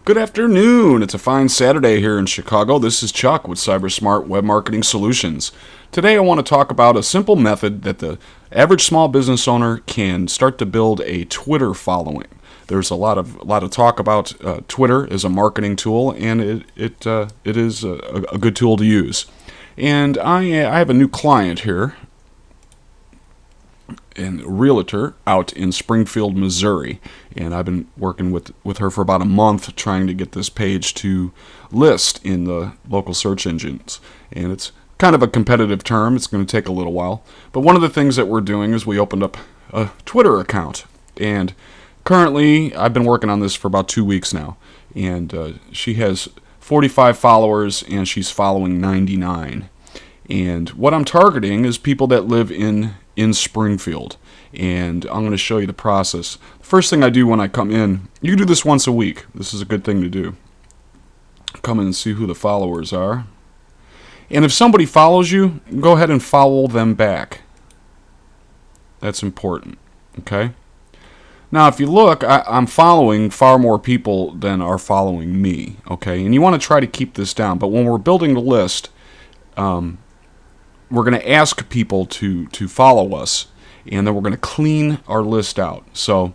Good afternoon. It's a fine Saturday here in Chicago. This is Chuck with CyberSmart Web Marketing Solutions. Today I want to talk about a simple method that the average small business owner can start to build a Twitter following. There's a lot of talk about Twitter as a marketing tool, and it is a good tool to use. And I have a new client here, and realtor out in Springfield, Missouri, and I've been working with her for about a month trying to get this page to list in the local search engines. And it's kind of a competitive term. It's going to take a little while. But one of the things that we're doing is we opened up a Twitter account, and currently I've been working on this for about 2 weeks now, and she has 45 followers and she's following 99. And what I'm targeting is people that live in Springfield, and I'm going to show you the process. The first thing I do when I come in, you can do this once a week. This is a good thing to do. Come in and see who the followers are. And if somebody follows you, go ahead and follow them back. That's important. Okay? Now, if you look, I'm following far more people than are following me. Okay? And you want to try to keep this down. But when we're building the list, we're going to ask people to follow us, and then we're going to clean our list out. So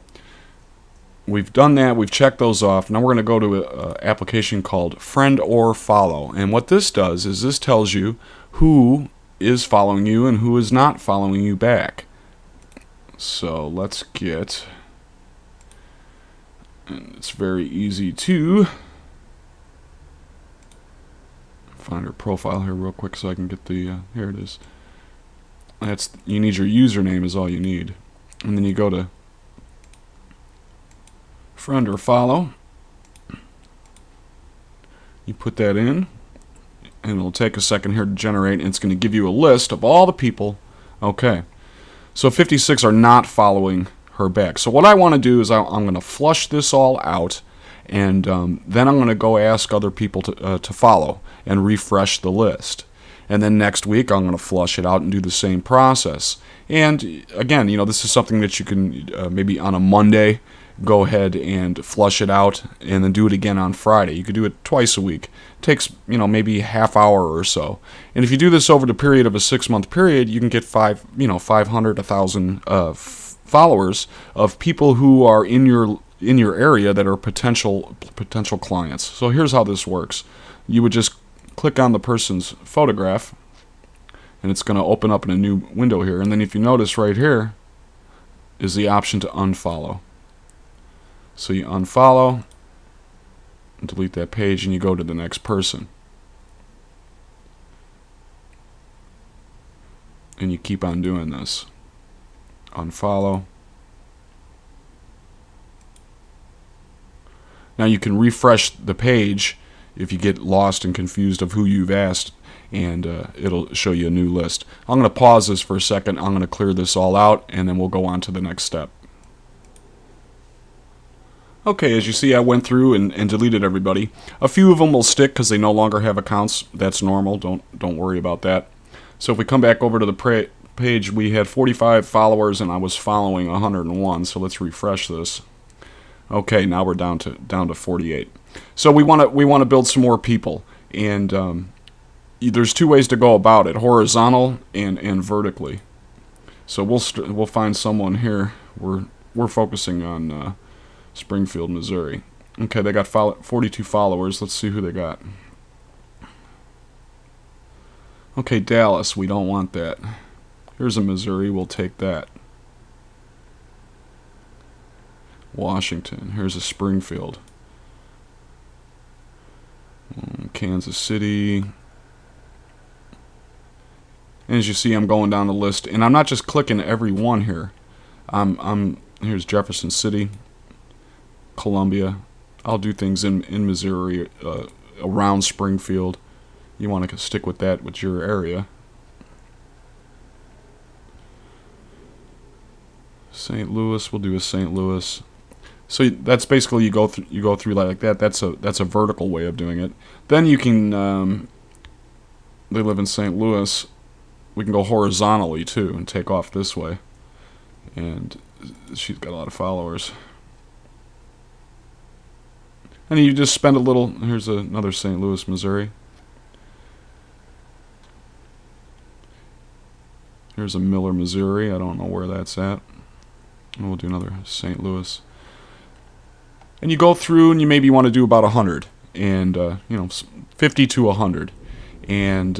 we've done that. We've checked those off. Now we're going to go to an application called Friend or Follow. And what this does is this tells you who is following you and who is not following you back. So let's get, and it's very easy to find her profile here real quick so I can get the here it is. You need your username is all you need, and then you go to friend or follow, you put that in, and it'll take a second here to generate, and it's going to give you a list of all the people. Okay, so 56 are not following her back. So what I want to do is I'm going to flush this all out, and then I'm going to go ask other people to follow and refresh the list. And then next week I'm going to flush it out and do the same process. And again, this is something that you can maybe on a Monday go ahead and flush it out, and then do it again on Friday. You could do it twice a week. It takes maybe a half hour or so. And if you do this over the period of a 6-month period, you can get 500, 1,000 followers of people who are in your area that are potential clients. So here's how this works. You would just click on the person's photograph, and it's going to open up in a new window here. And then if you notice right here is the option to unfollow. So you unfollow and delete that page, and you go to the next person. And you keep on doing this. Unfollow. Now you can refresh the page if you get lost and confused of who you've asked, and it'll show you a new list. I'm going to pause this for a second. I'm going to clear this all out, and then we'll go on to the next step. Okay, as you see, I went through and deleted everybody. A few of them will stick because they no longer have accounts. That's normal. Don't worry about that. So if we come back over to the page, we had 45 followers, and I was following 101. So let's refresh this. Okay, now we're down to 48. So we want to build some more people, and there's two ways to go about it: horizontal and vertically. So we'll find someone here. We're focusing on Springfield, Missouri. Okay, they got 42 followers. Let's see who they got. Okay, Dallas. We don't want that. Here's a Missouri. We'll take that. Washington. Here's a Springfield. Kansas City. And as you see, I'm going down the list, and I'm not just clicking every one here. Here's Jefferson City, Columbia. I'll do things in Missouri, around Springfield. You want to stick with that with your area. St. Louis. We'll do a St. Louis. So that's basically you go through like that. That's a vertical way of doing it. Then you can they live in St. Louis. We can go horizontally too and take off this way. And she's got a lot of followers. And you just spend a little. Here's another St. Louis, Missouri. Here's a Miller, Missouri. I don't know where that's at. We'll do another St. Louis. And you go through, and you maybe want to do about 100, and 50 to 100, and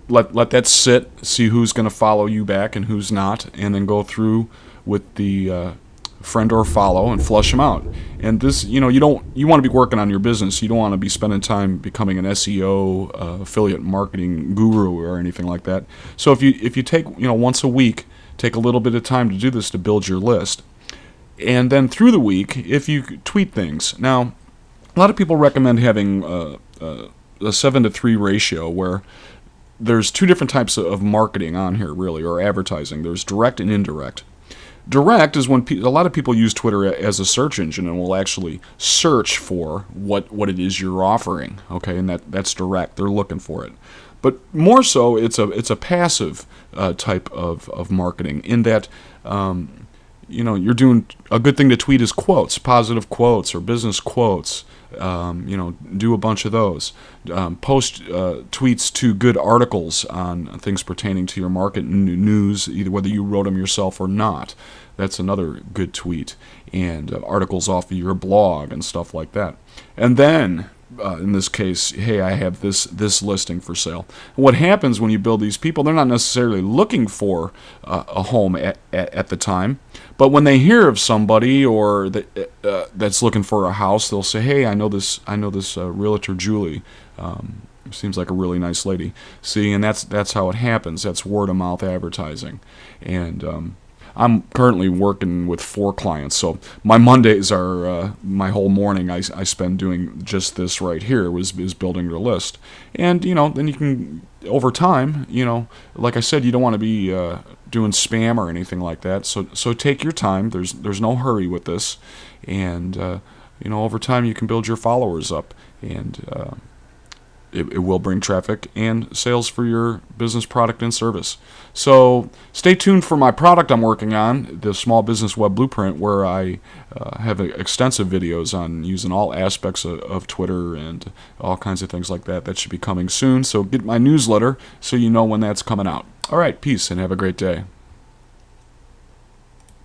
let that sit. See who's going to follow you back and who's not, and then go through with the friend or follow and flush them out. And this, you want to be working on your business. You don't want to be spending time becoming an SEO affiliate marketing guru or anything like that. So if you take once a week, take a little bit of time to do this to build your list. And then through the week, if you tweet things. Now, a lot of people recommend having a 7-to-3 ratio where there's two different types of marketing on here, really, or advertising. There's direct and indirect. Direct is when a lot of people use Twitter as a search engine and will actually search for what it is you're offering. Okay, and that's direct. They're looking for it. But more so, it's a passive type of marketing in that you're doing a good thing to tweet is quotes, positive quotes or business quotes. Do a bunch of those. Post tweets to good articles on things pertaining to your market news, either whether you wrote them yourself or not. That's another good tweet. And articles off of your blog and stuff like that. And then, in this case, hey, I have this listing for sale. And what happens when you build these people, they're not necessarily looking for a home at the time, but when they hear of somebody or that's looking for a house, they'll say, hey, I know this realtor Julie. Seems like a really nice lady. See, and that's how it happens. That's word of mouth advertising. And I'm currently working with 4 clients, so my Mondays are my whole morning I spend doing just this right here is building your list. And then you can, over time, like I said, you don't want to be doing spam or anything like that. So take your time. There's no hurry with this, and over time you can build your followers up, and it will bring traffic and sales for your business product and service. So stay tuned for my product I'm working on, the Small Business Web Blueprint, where I have extensive videos on using all aspects of Twitter and all kinds of things like that. That should be coming soon. So get my newsletter so you know when that's coming out. All right, peace and have a great day.